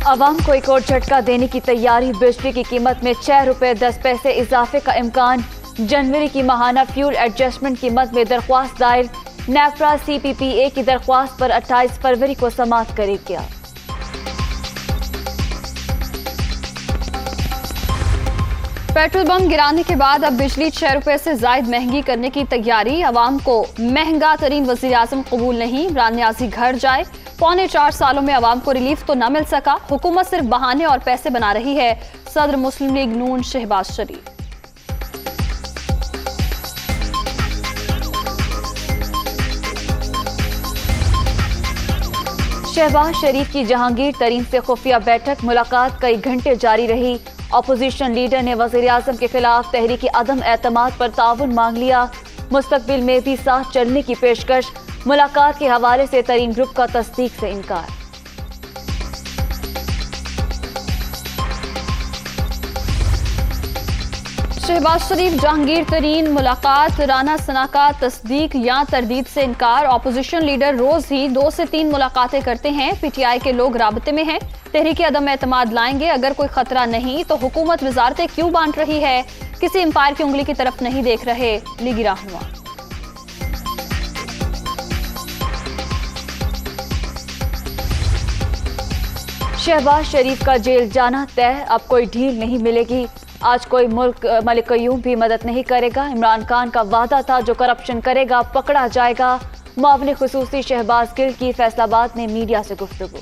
अवाम को एक और झटका देने की तैयारी। बिजली की कीमत में 6 रुपये 10 पैसे इजाफे का इम्कान। जनवरी की माहाना फ्यूल एडजस्टमेंट कीमत में दरख्वास्त दायर। नेफ्रा CPPA की दरख्वास्त पर 28 फरवरी को समाअत करेगी। पेट्रोल बम गिराने के बाद अब बिजली 6 रुपए से जायद महंगी करने की तैयारी। अवाम को महंगा तरीन वज़ीर आज़म कबूल नहीं। इमरान नियाज़ी घर जाए। 4.25 सालों में अवाम को रिलीफ तो न मिल सका। हुकूमत सिर्फ बहाने और पैसे बना रही है। सदर मुस्लिम लीग नून शहबाज शरीफ। शहबाज शरीफ की जहांगीर तरीन से खुफिया बैठक। मुलाकात कई घंटे जारी रही। अपोजिशन लीडर ने वज़ीर आज़म के खिलाफ तहरीकी अदम एतमाद पर ताउन मांग लिया। मुस्तकबिल में भी साथ चलने की पेशकश। मुलाकात के हवाले से तरीन ग्रुप का तस्दीक से इनकार। शहबाज शरीफ जहांगीर तरीन मुलाकात। राना सना का तस्दीक या तरदीद से इनकार। अपोजिशन लीडर रोज ही 2 से 3 मुलाकातें करते हैं। PTI के लोग राबते में हैं। तहरीक अदम एतमाद लाएंगे। अगर कोई खतरा नहीं तो हुकूमत वजारतें क्यों बांट रही है। किसी एम्पायर की उंगली की तरफ नहीं देख रहे। लीगी रहनुमा। शहबाज शरीफ का जेल जाना तय। अब कोई ढील नहीं मिलेगी। आज कोई मुल्क मलिक क़य्यूम भी मदद नहीं करेगा। इमरान खान का वादा था जो करप्शन करेगा पकड़ा जाएगा। मुआविन खुसूसी शहबाज गिल की फैसलाबाद में मीडिया से गुफ्तगू।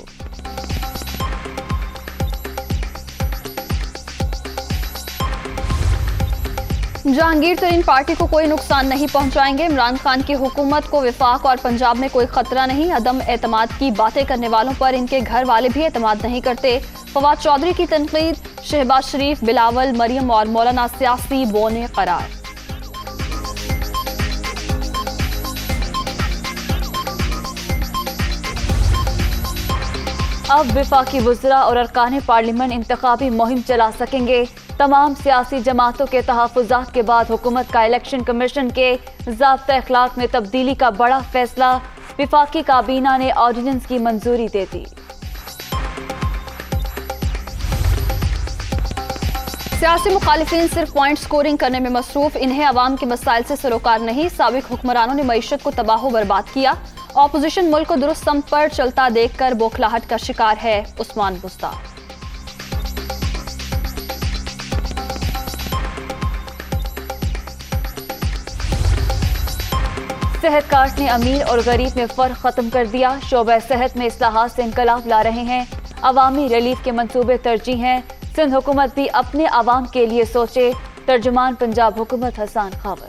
जहांगीर तरीन पार्टी को कोई नुकसान नहीं पहुंचाएंगे। इमरान खान की हुकूमत को वफाक और पंजाब में कोई खतरा नहीं। अदम एतमाद की बातें करने वालों पर इनके घर वाले भी एतमाद नहीं करते। फवाद चौधरी की तनकीद। शहबाज शरीफ, बिलावल, मरियम और मौलाना सियासी बोने करार। अब विफाकी वज़रा और अरकान पार्लियामेंट इंतखाबी मुहिम चला सकेंगे। तमाम सियासी जमातों के तहफ़्फ़ुज़ात के बाद हुकूमत का इलेक्शन कमीशन के ज़ाब्ता अखलाक में तब्दीली का बड़ा फैसला। विफाकी काबीना ने ऑर्डिनेंस की मंजूरी दे दी। सियासी मुखालिफिन सिर्फ पॉइंट स्कोरिंग करने में मसरूफ। इन्हें अवाम के मसाइल से सरोकार नहीं। साबिक हुक्मरानों ने मईशत को तबाह बर्बाद किया। ऑपोजिशन मुल्क को दुरुस्त संप पर चलता देखकर बौखलाहट का शिकार है। उस्मान बुस्ता। सेहत कार्ड ने अमीर और गरीब में फर्क खत्म कर दिया। शोबा सेहत में इस्लाहात से इनकलाब ला रहे हैं। अवामी रिलीफ के मंसूबे तरजीह हैं। सिंध हुकूमत भी अपने अवाम के लिए सोचे। तर्जुमान पंजाब हुकूमत हसन खावर।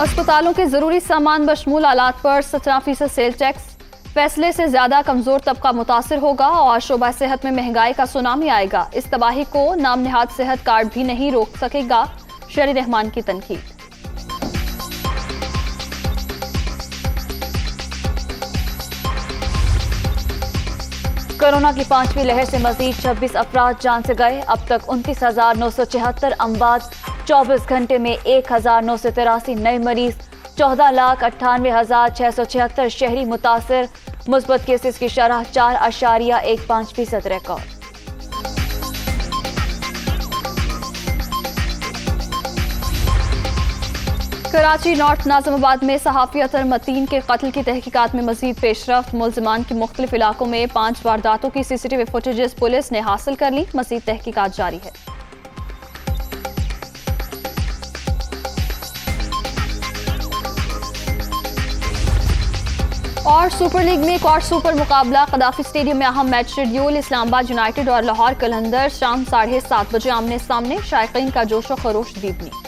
अस्पतालों के जरूरी सामान बशमूल आलात पर 17% सेल टैक्स। फैसले से ज्यादा कमजोर तबका मुतासिर होगा और शोबा सेहत में महंगाई का सुनामी आएगा। इस तबाही को नाम निहाद सेहत कार्ड भी नहीं रोक सकेगा। शरी रहमान की तनकीद। कोरोना की 5वीं लहर से मजीद 26 अफराद जान से गए। अब तक 29,974 अमवात। 24 घंटे में 1,983 नए मरीज। 14,98,676 शहरी मुतासर। मुस्बत केसेस की शरह 4.15% रिकॉर्ड। कराची नॉर्थ नाज़िमाबाद में सहाफ़ी अतर मतीन के कत्ल की तहकीकात में मजीद पेशरफ्त। मुल्ज़िमान की मुख्तलिफ इलाकों में 5 वारदातों की CCTV फुटेजेस पुलिस ने हासिल कर ली। मजीद तहकीकात जारी है। और सुपर लीग में एक और सुपर मुकाबला। कदाफी स्टेडियम में अहम मैच शेड्यूल। इस्लामाबाद यूनाइटेड और लाहौर कलंदर शाम 7:30 बजे आमने सामने। शायकीन का जोशो खरोश दीपनी।